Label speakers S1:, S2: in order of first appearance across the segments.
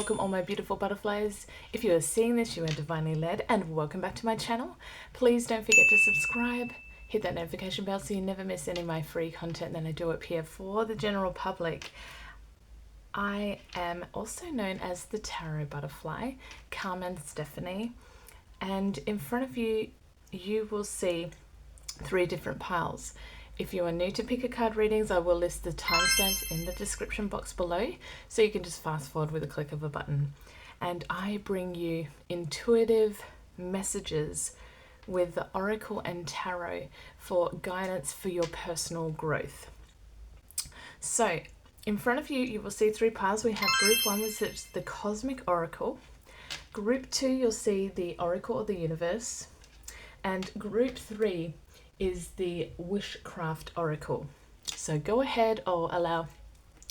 S1: welcome all my beautiful butterflies. If you are seeing this, you are divinely led, and welcome back to my channel. Please don't forget to subscribe, hit that notification bell so you never miss any of my free content that I do up here for the general public. I am also known as the Tarot Butterfly, Carmen Stephanie, and in front of you, you will see 3 different piles. If you are new to pick a card readings, I will list the timestamps in the description box below, so you can just fast forward with a click of a button. And I bring you intuitive messages with the Oracle and Tarot for guidance for your personal growth. So in front of you, you will see 3 piles. We have group 1, which is the Cosmic Oracle. Group 2, you'll see the Oracle of the Universe. And group 3 is the Witchcraft Oracle. So go ahead, or allow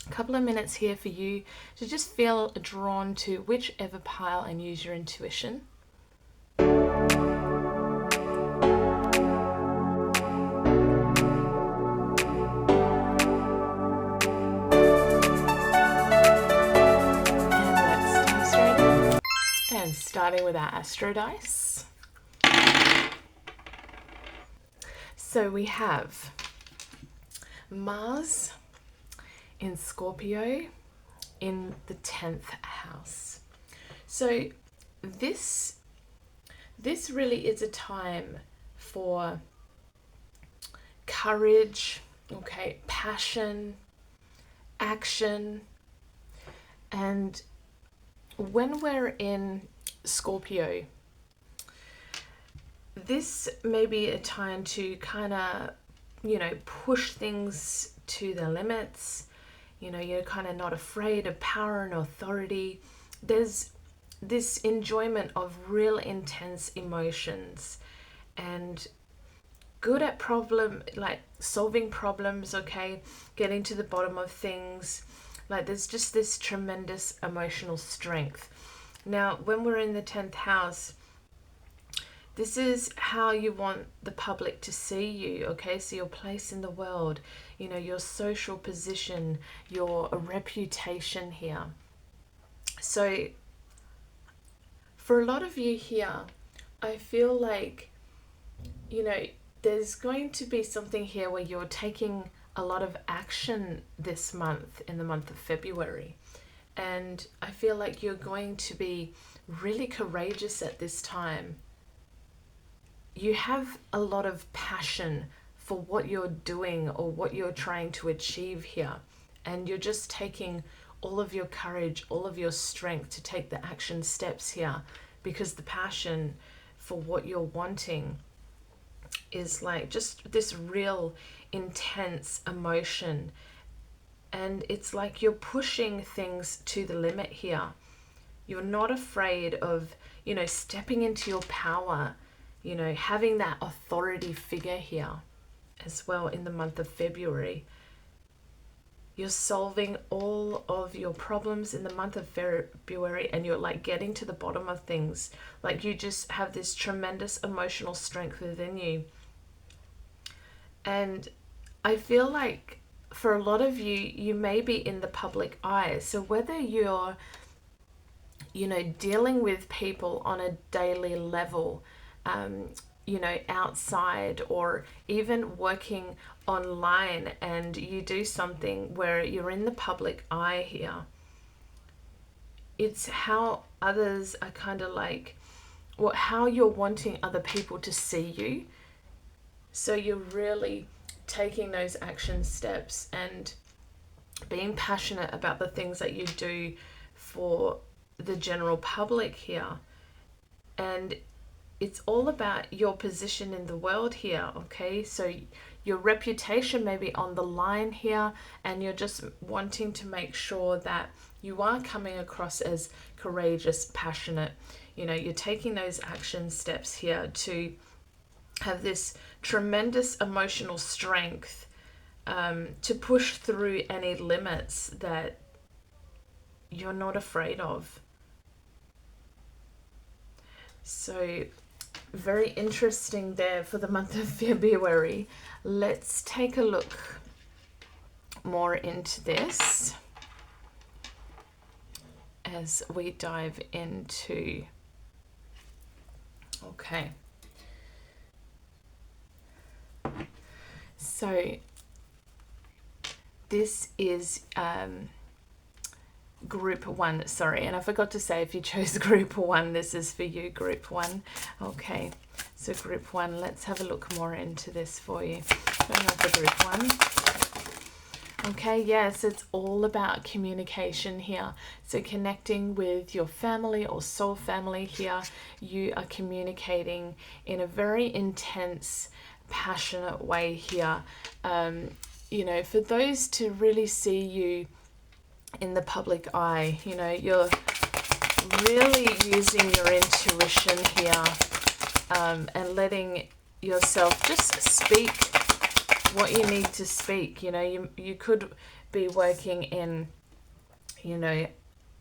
S1: a couple of minutes here for you to just feel drawn to whichever pile and use your intuition. And let's dive straight in. And starting with our Astro Dice. So we have Mars in Scorpio in the 10th house. So this really is a time for courage, okay, passion, action. And when we're in Scorpio, this may be a time to kind of, push things to the limits. You're kind of not afraid of power and authority. There's this enjoyment of real intense emotions and good at solving problems, okay, getting to the bottom of things. There's just this tremendous emotional strength. Now, when we're in the 10th house, this is how you want the public to see you, okay? So your place in the world, your social position, your reputation here. So for a lot of you here, I feel like, there's going to be something here where you're taking a lot of action this month, in the month of February. And I feel like you're going to be really courageous at this time. You have a lot of passion for what you're doing or what you're trying to achieve here. And you're just taking all of your courage, all of your strength to take the action steps here, because the passion for what you're wanting is just this real intense emotion. And it's like you're pushing things to the limit here. You're not afraid of, stepping into your power, having that authority figure here as well in the month of February. You're solving all of your problems in the month of February, and you're getting to the bottom of things. You just have this tremendous emotional strength within you. And I feel like for a lot of you, you may be in the public eye. So whether you're, dealing with people on a daily level, outside, or even working online, and you do something where you're in the public eye here, it's how others are kind of how you're wanting other people to see you. So you're really taking those action steps and being passionate about the things that you do for the general public here. And it's all about your position in the world here, okay? So your reputation may be on the line here, and you're just wanting to make sure that you are coming across as courageous, passionate. You're taking those action steps here to have this tremendous emotional strength to push through any limits that you're not afraid of. So very interesting there for the month of February. Let's take a look more into this. as we dive into, okay, so this is group 1, sorry, and I forgot to say, if you chose group 1, this is for you, group 1. Okay, so group 1, let's have a look more into this for you. Going on for group 1. Okay, yes, it's all about communication here. So connecting with your family or soul family here, you are communicating in a very intense, passionate way here. You know, for those to really see you in the public eye, you know, you're really using your intuition here, and letting yourself just speak what you need to speak. You know, you could be working in, you know,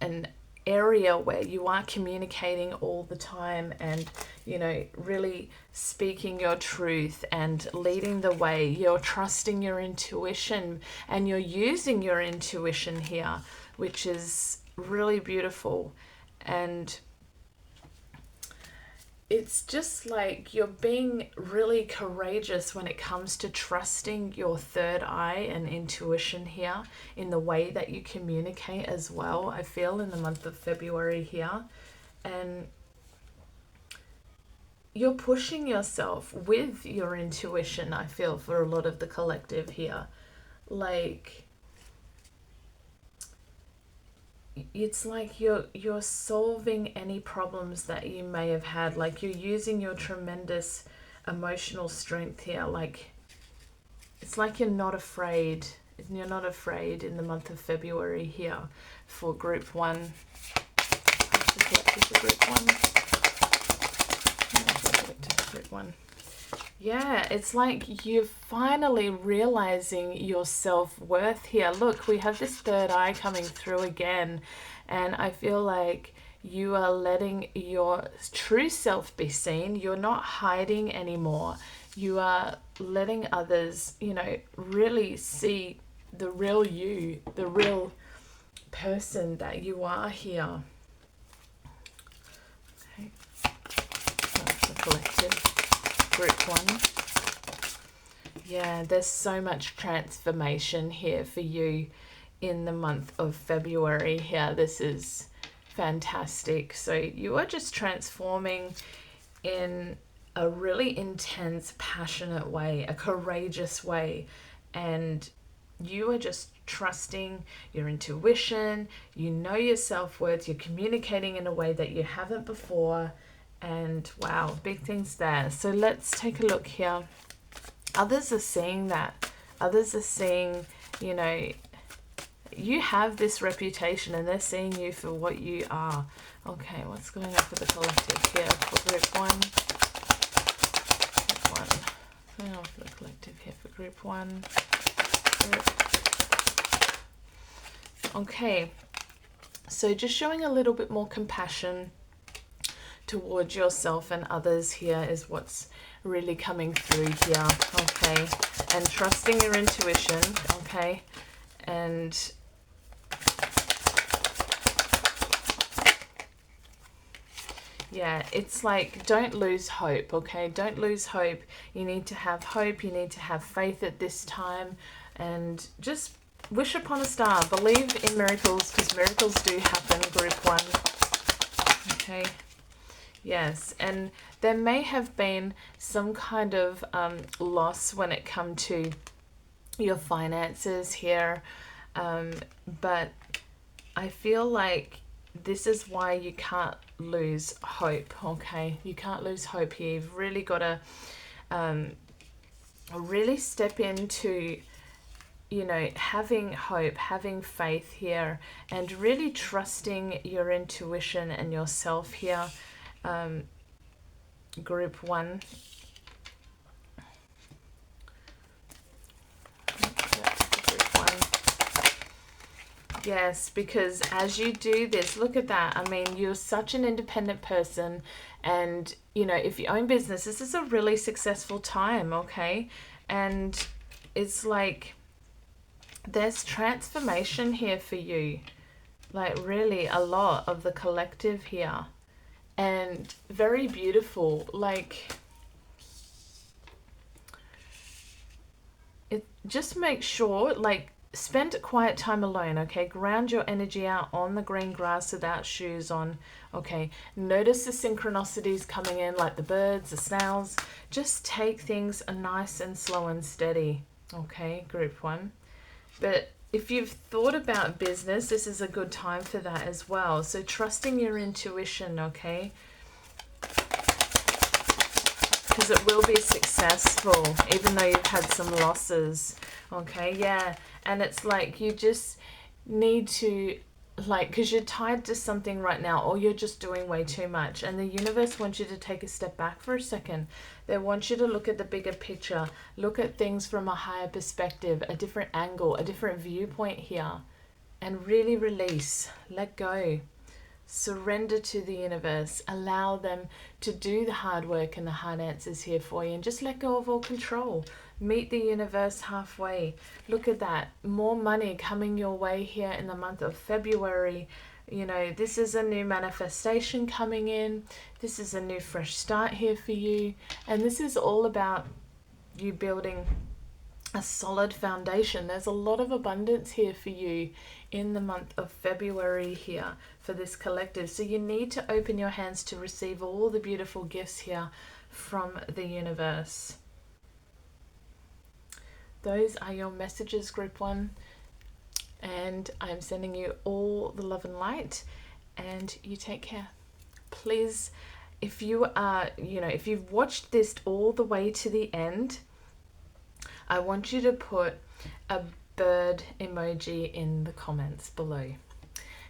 S1: an area where you are communicating all the time and, you know, really speaking your truth and leading the way. You're trusting your intuition and you're using your intuition here, which is really beautiful. And it's just like you're being really courageous when it comes to trusting your third eye and intuition here in the way that you communicate as well, I feel, in the month of February here. And you're pushing yourself with your intuition, I feel, for a lot of the collective here. Like, it's like you're solving any problems that you may have had. Like, you're using your tremendous emotional strength here. Like, it's like you're not afraid. You're not afraid in the month of February here for group 1. For group 1. Group 1. Yeah, it's like you're finally realizing your self-worth here. Look, we have this third eye coming through again, and I feel like you are letting your true self be seen. You're not hiding anymore. You are letting others, you know, really see the real you, the real person that you are here. Okay, that's the collective. Group 1. Yeah, there's so much transformation here for you in the month of February here. This is fantastic. So you are just transforming in a really intense, passionate way, a courageous way, and you are just trusting your intuition. You know your self-worth. You're communicating in a way that you haven't before. And wow, big things there. So let's take a look here. Others are seeing that. Others are seeing, you know, you have this reputation and they're seeing you for what you are. Okay, what's going on for the collective here for group 1? Group 1. What's going on for the collective here for group 1? Okay, so just showing a little bit more compassion towards yourself and others here is what's really coming through here. Okay, and trusting your intuition. Okay, and yeah, it's like, don't lose hope. Okay, don't lose hope. You need to have hope. You need to have faith at this time, and just wish upon a star. Believe in miracles, because miracles do happen. Group 1. Okay. Yes, and there may have been some kind of loss when it comes to your finances here, but I feel like this is why you can't lose hope, okay? You can't lose hope here. You've really got to really step into, you know, having hope, having faith here, and really trusting your intuition and yourself here. Group 1. Group 1. Yes, because as you do this, look at that. I mean, you're such an independent person, and, you know, if you own business, this is a really successful time, okay? And it's like there's transformation here for you. like really a lot of the collective here, and very beautiful. Like, it just make sure, like, spend quiet time alone, okay? Ground your energy out on the green grass without shoes on, okay? Notice the synchronicities coming in, like the birds, the snails. Just take things nice and slow and steady, okay, group one. But if you've thought about business, this is a good time for that as well. So trusting your intuition, okay? Because it will be successful, even though you've had some losses, okay? Yeah, and it's like you just need to, like, because you're tied to something right now, or you're just doing way too much, and the universe wants you to take a step back for a second. They want you to look at the bigger picture, look at things from a higher perspective, a different angle, a different viewpoint here, and really release, let go. Surrender to the universe, allow them to do the hard work and the hard answers here for you, and just let go of all control. Meet the universe halfway. Look at that, more money coming your way here in the month of February. You know, this is a new manifestation coming in. This is a new fresh start here for you, and this is all about you building a solid foundation. There's a lot of abundance here for you in the month of February here for this collective. So you need to open your hands to receive all the beautiful gifts here from the universe. Those are your messages, group one. And I'm sending you all the love and light, and you take care. Please, if you are, if you've watched this all the way to the end, I want you to put a bird emoji in the comments below.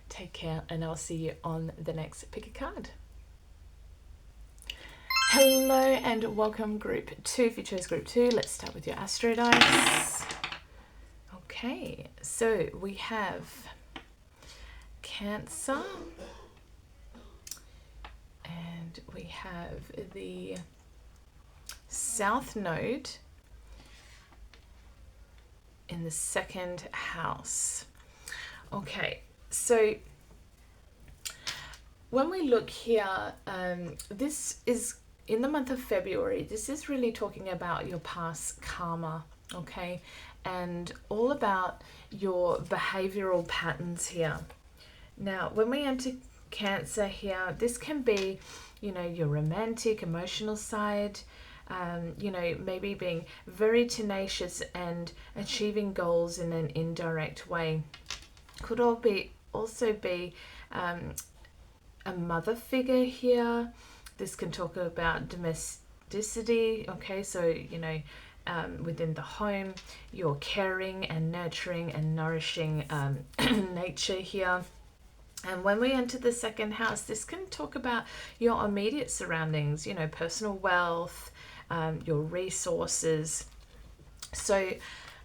S1: Take care, and I'll see you on the next Pick a Card. Hello and welcome group 2. If you chose group 2, let's start with your Astro Dice. Okay, so we have Cancer, and we have the South Node in the second house. Okay, so when we look here, this is in the month of February. This is really talking about your past karma, okay, and all about your behavioral patterns here. Now, when we enter Cancer here, this can be, your romantic, emotional side, maybe being very tenacious and achieving goals in an indirect way. Could also be a mother figure here. This can talk about domesticity, okay, so, within the home, your caring and nurturing and nourishing nature here. And when we enter the second house, this can talk about your immediate surroundings, personal wealth, your resources. So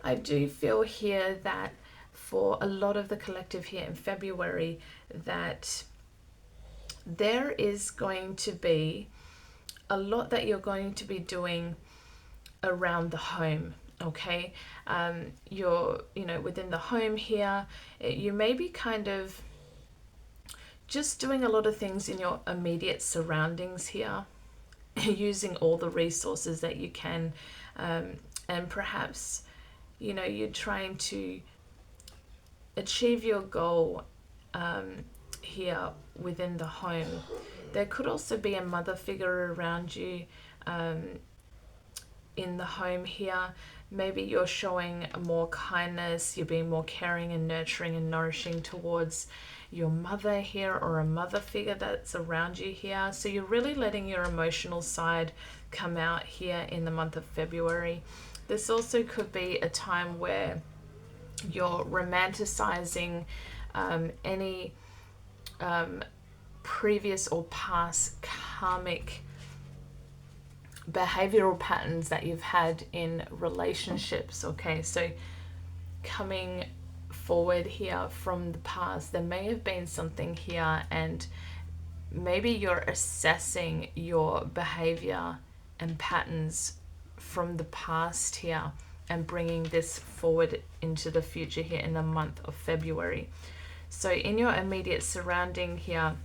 S1: I do feel here that for a lot of the collective here in February, that there is going to be a lot that you're going to be doing around the home, okay? You're, within the home here, you may be kind of just doing a lot of things in your immediate surroundings here, using all the resources that you can, and perhaps, you're trying to achieve your goal here within the home. There could also be a mother figure around you in the home here. Maybe you're showing more kindness, you're being more caring and nurturing and nourishing towards your mother here, or a mother figure that's around you here. So you're really letting your emotional side come out here in the month of February. This also could be a time where you're romanticizing any previous or past karmic behavioral patterns that you've had in relationships, okay? So coming forward here from the past, there may have been something here, and maybe you're assessing your behavior and patterns from the past here and bringing this forward into the future here in the month of February. So in your immediate surrounding here,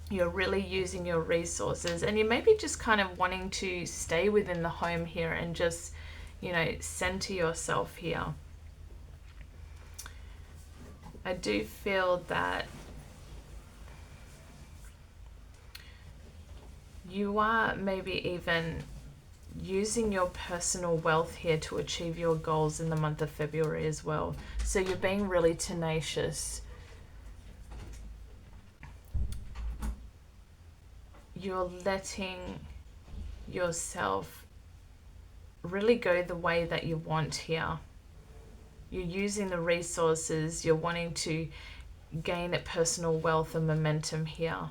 S1: you're really using your resources, and you may be just kind of wanting to stay within the home here and just, you know, center yourself here. I do feel that you are maybe even using your personal wealth here to achieve your goals in the month of February as well. So you're being really tenacious. You're letting yourself really go the way that you want here. You're using the resources, you're wanting to gain personal wealth and momentum here.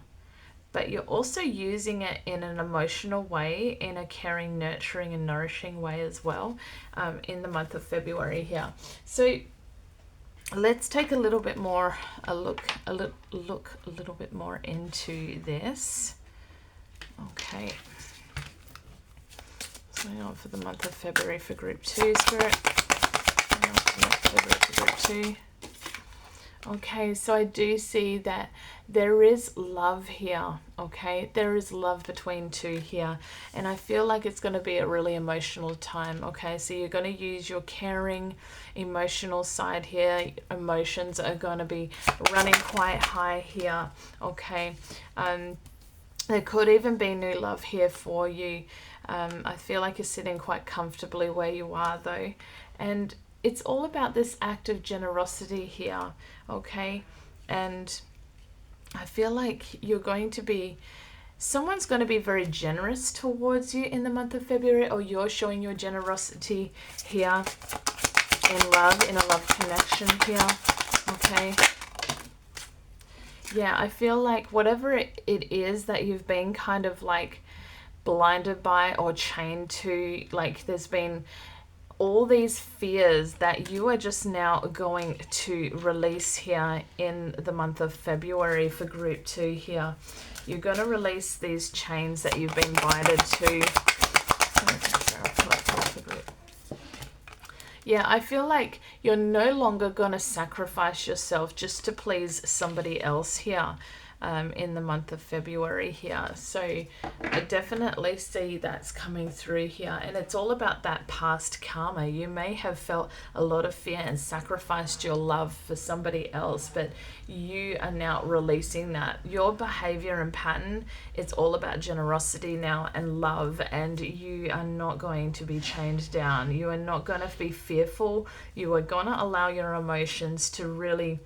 S1: But you're also using it in an emotional way, in a caring, nurturing, and nourishing way as well, in the month of February here. So let's take a little bit more a little bit more into this. Okay. So hang on for the month of February for Group 2, Spirit. Hang on for the month of February for Group 2. Okay, so I do see that there is love here, okay? There is love between two here, and I feel like it's going to be a really emotional time, okay? So you're going to use your caring, emotional side here. Emotions are going to be running quite high here, okay? There could even be new love here for you. I feel like you're sitting quite comfortably where you are, though, and it's all about this act of generosity here, okay? And I feel like someone's going to be very generous towards you in the month of February, or you're showing your generosity here in love, in a love connection here, okay? Yeah, I feel like whatever it is that you've been kind of like blinded by or chained to, like there's been all these fears that you are just now going to release here in the month of February for Group 2 here. You're going to release these chains that you've been binded to. Yeah, I feel like you're no longer going to sacrifice yourself just to please somebody else here. In the month of February here. So I definitely see that's coming through here, and it's all about that past karma. You may have felt a lot of fear and sacrificed your love for somebody else, but you are now releasing that. Your behavior and pattern, it's all about generosity now and love, and you are not going to be chained down. You are not going to be fearful. You are going to allow your emotions to really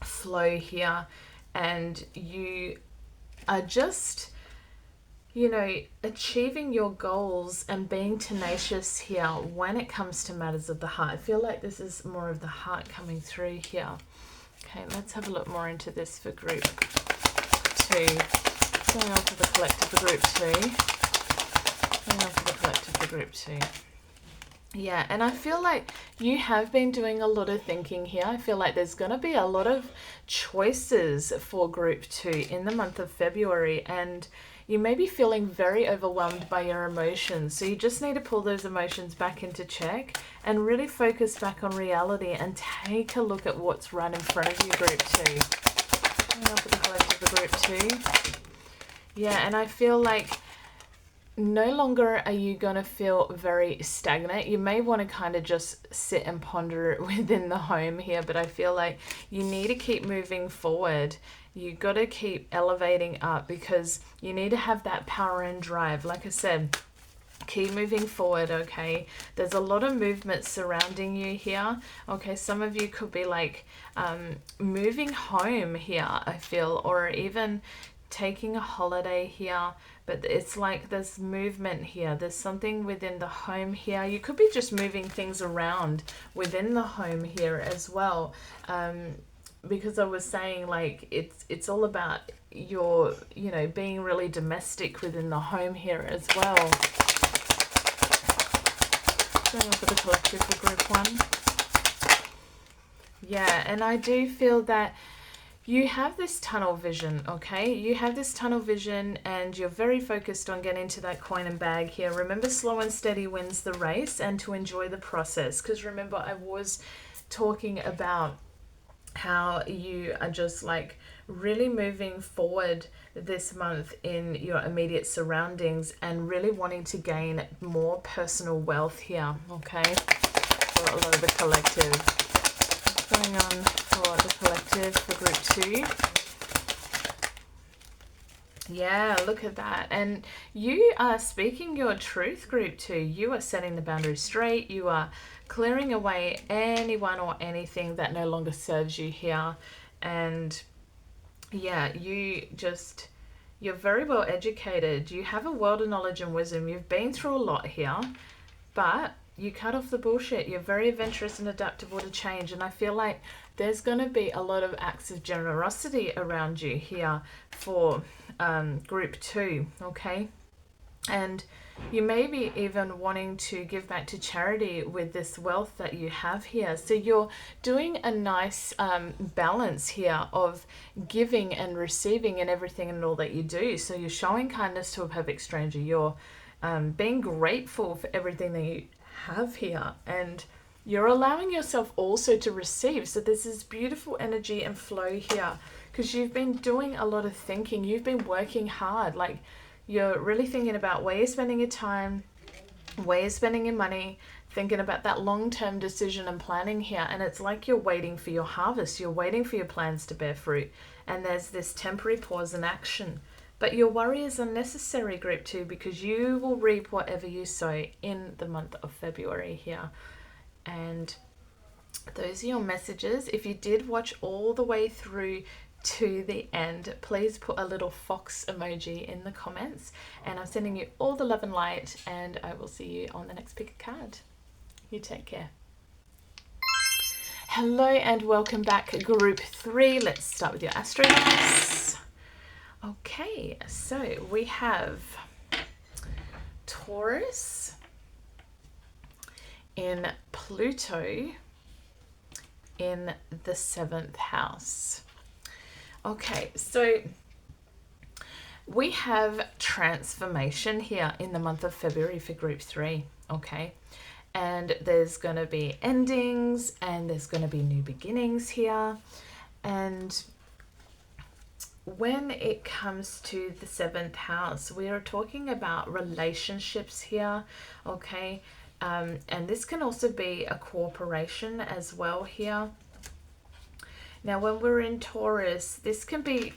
S1: flow here. And you are just, you know, achieving your goals and being tenacious here when it comes to matters of the heart. I feel like this is more of the heart coming through here. Okay, let's have a look more into this for Group 2. Going on for the collective for Group 2. Going on for the collective for Group 2. Yeah, and I feel like you have been doing a lot of thinking here. I feel like there's going to be a lot of choices for Group 2 in the month of February, and you may be feeling very overwhelmed by your emotions. So you just need to pull those emotions back into check and really focus back on reality and take a look at what's right in front of you, Group 2. Coming up with the collective for Group 2. Yeah, and I feel like no longer are you going to feel very stagnant. You may want to kind of just sit and ponder within the home here, but I feel like you need to keep moving forward. You got to keep elevating up because you need to have that power and drive. Like I said, keep moving forward, okay? There's a lot of movement surrounding you here, okay? Some of you could be like moving home here, I feel, or even taking a holiday here. But it's like there's movement here. There's something within the home here. You could be just moving things around within the home here as well. Because I was saying like it's all about your, you know, being really domestic within the home here as well. Going on for the collective for Group 1. Yeah, and I do feel that you have this tunnel vision, okay? You have this tunnel vision and you're very focused on getting to that coin and bag here. Remember, slow and steady wins the race, and to enjoy the process. Because remember, I was talking about how you are just like really moving forward this month in your immediate surroundings and really wanting to gain more personal wealth here, okay, for a lot of the collective. What's going on for the collective for group 2? Yeah, look at that. And you are speaking your truth, group 2. You are setting the boundaries straight. You are clearing away anyone or anything that no longer serves you here. And yeah, you're very well educated. You have a world of knowledge and wisdom. You've been through a lot here, but you cut off the bullshit. You're very adventurous and adaptable to change. And I feel like there's going to be a lot of acts of generosity around you here for group 2, okay? And you may be even wanting to give back to charity with this wealth that you have here. So you're doing a nice balance here of giving and receiving in everything and all that you do. So you're showing kindness to a perfect stranger. You're being grateful for everything that you have here, and you're allowing yourself also to receive. So there's this beautiful energy and flow here because you've been doing a lot of thinking. You've been working hard. Like, you're really thinking about where you're spending your time, where you're spending your money, thinking about that long-term decision and planning here. And it's like you're waiting for your harvest. You're waiting for your plans to bear fruit. And there's this temporary pause in action. But your worry is unnecessary, group 2, because you will reap whatever you sow in the month of February here. And those are your messages. If you did watch all the way through to the end, please put a little fox emoji in the comments. And I'm sending you all the love and light, and I will see you on the next pick a card. You take care. Hello and welcome back, group 3. Let's start with your astronauts. Okay, so we have Taurus in Pluto in the 7th house. Okay, so we have transformation here in the month of February for group 3, okay? And there's going to be endings and there's going to be new beginnings here. And when it comes to the 7th house, we are talking about relationships here, okay? And this can also be a cooperation as well here. Now, when we're in Taurus, this can be,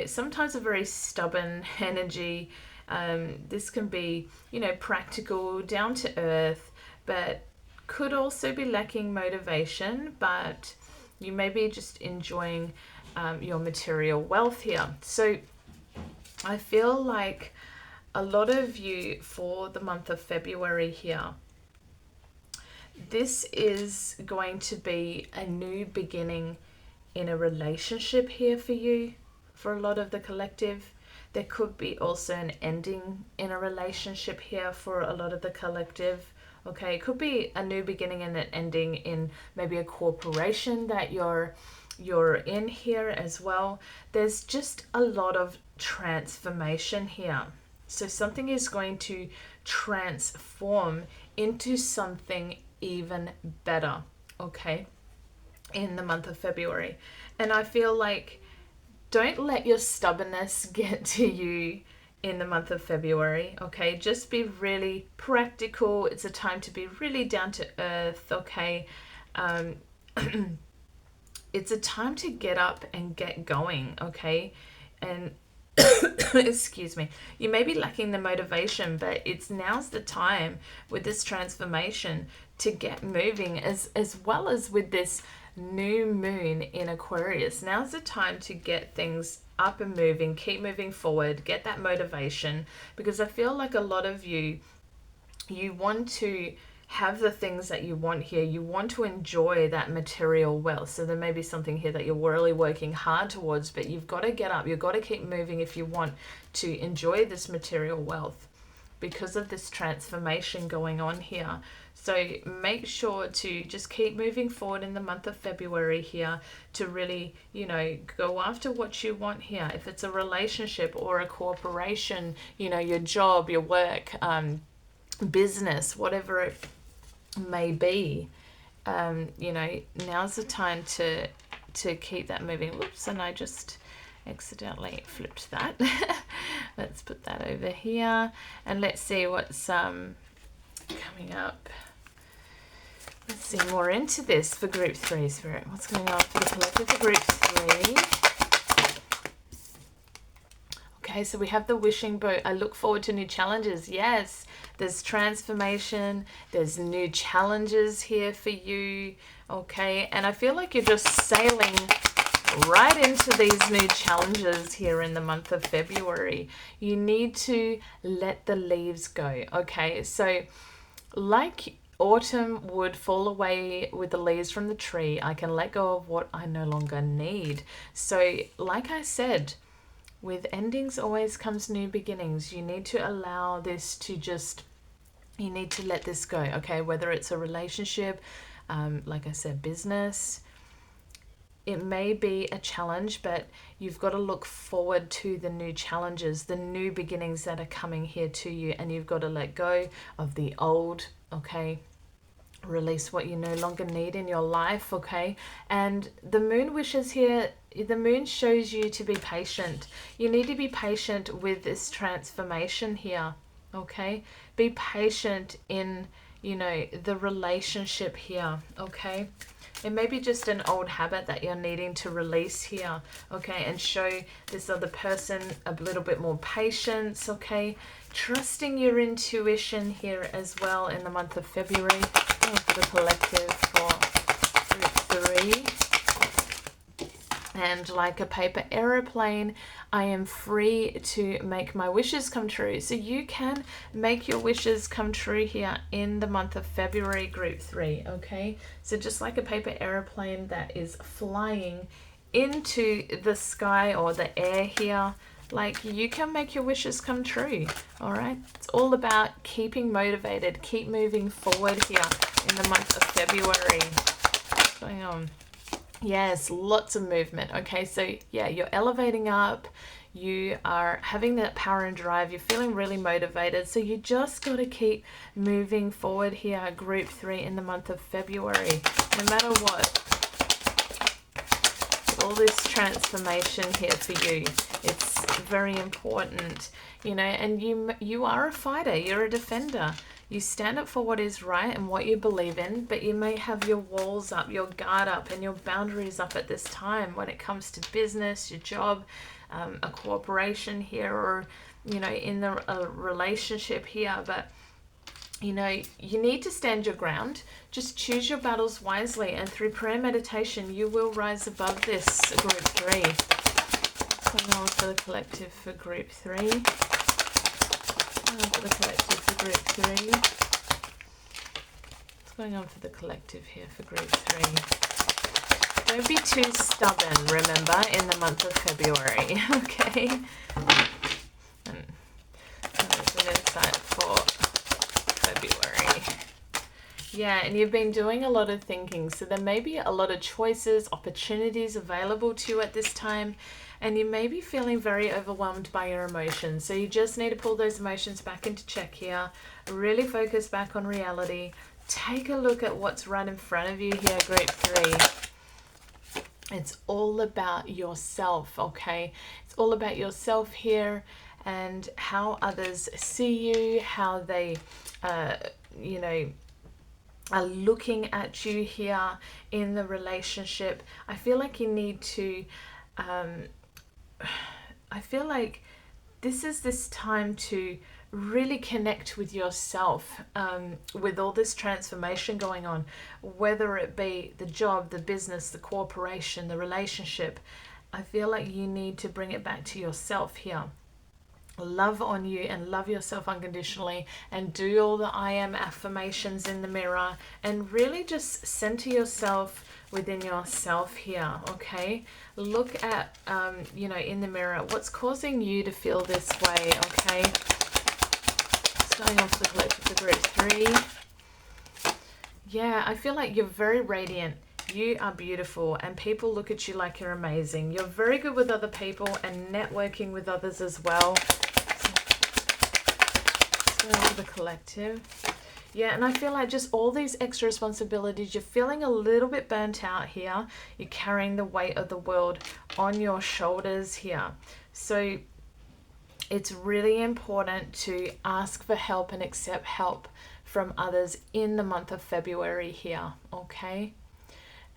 S1: sometimes a very stubborn energy. This can be, practical, down to earth, but could also be lacking motivation, but you may be just enjoying your material wealth here. So I feel like a lot of you for the month of February here, this is going to be a new beginning in a relationship here for you, for a lot of the collective. There could be also an ending in a relationship here for a lot of the collective. Okay, it could be a new beginning and an ending in maybe a corporation that you're in here as well. There's just a lot of transformation here. So something is going to transform into something even better, okay, in the month of February. And I feel like don't let your stubbornness get to you in the month of February, okay? Just be really practical. It's a time to be really down to earth, okay? It's a time to get up and get going, okay? And excuse me, you may be lacking the motivation, but now's the time with this transformation to get moving, as well as with this new moon in Aquarius. Now's the time to get things up and moving, keep moving forward, get that motivation, because I feel like a lot of you want to have the things that you want here. You want to enjoy that material wealth. So there may be something here that you're really working hard towards, but you've got to get up. You've got to keep moving if you want to enjoy this material wealth because of this transformation going on here. So make sure to just keep moving forward in the month of February here to really, go after what you want here. If it's a relationship or a corporation, your job, your work, business, whatever it may be, you know, now's the time to keep that moving. Whoops, and I just accidentally flipped that. Let's put that over here, and let's see what's coming up. Let's see more into this for group 3, Spirit. What's going on for the collective for group 3? Okay, so we have the wishing boat. I look forward to new challenges. Yes, there's transformation. There's new challenges here for you. Okay, and I feel like you're just sailing right into these new challenges here in the month of February. You need to let the leaves go. Okay, so like autumn would fall away with the leaves from the tree, I can let go of what I no longer need. So like I said, with endings always comes new beginnings. You need to allow this to just, you need to let this go. Okay, whether it's a relationship, like I said, business, it may be a challenge, but you've got to look forward to the new challenges, the new beginnings that are coming here to you, and you've got to let go of the old. Okay, release what you no longer need in your life. Okay, and the moon wishes here, the moon shows you to be patient. You need to be patient with this transformation here. Okay, be patient in, you know, the relationship here. Okay, it may be just an old habit that you're needing to release here. Okay, and show this other person a little bit more patience. Okay, trusting your intuition here as well in the month of February. For the collective for group 3. And like a paper aeroplane, I am free to make my wishes come true. So you can make your wishes come true here in the month of February, group 3. Okay, so just like a paper aeroplane that is flying into the sky or the air here, like you can make your wishes come true. All right, it's all about keeping motivated, keep moving forward here in the month of February. What's going on? Yes, lots of movement. Okay, so yeah, you're elevating up, you are having that power and drive, you're feeling really motivated, so you just got to keep moving forward here, group 3, in the month of February. No matter what, all this transformation here for you, it's very important, you know, and you are a fighter, you're a defender. You stand up for what is right and what you believe in, but you may have your walls up, your guard up, and your boundaries up at this time when it comes to business, your job, a cooperation here, or, you know, in a relationship here. But, you know, you need to stand your ground. Just choose your battles wisely, and through prayer meditation, you will rise above this, group 3. What's going on for the collective for group 3? For the collective for group 3. What's going on for the collective here for group 3? Don't be too stubborn, remember, in the month of February. Okay? And there's an insight for February. Yeah, and you've been doing a lot of thinking, so there may be a lot of choices, opportunities available to you at this time, and you may be feeling very overwhelmed by your emotions. So you just need to pull those emotions back into check here, really focus back on reality, take a look at what's right in front of you here, group 3. It's all about yourself, okay? It's all about yourself here and how others see you, how they, you know, are looking at you here in the relationship. I feel like you need to, I feel like this is this time to really connect with yourself, with all this transformation going on, whether it be the job, the business, the cooperation, the relationship. I feel like you need to bring it back to yourself here. Love on you and love yourself unconditionally, and do all the I am affirmations in the mirror, and really just center yourself within yourself here. Okay, look at you know, in the mirror, what's causing you to feel this way. Okay, what's going on for the collective for group 3? Yeah, I feel like you're very radiant. You are beautiful, and people look at you like you're amazing. You're very good with other people and networking with others as well. So the collective, Yeah, and I feel like just all these extra responsibilities, you're feeling a little bit burnt out here. You're carrying the weight of the world on your shoulders here. So it's really important to ask for help and accept help from others in the month of February here, okay?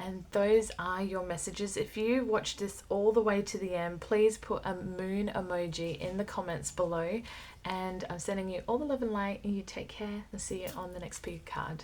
S1: And those are your messages. If you watch this all the way to the end, please put a moon emoji in the comments below. And I'm sending you all the love and light, and you take care. I'll see you on the next big card.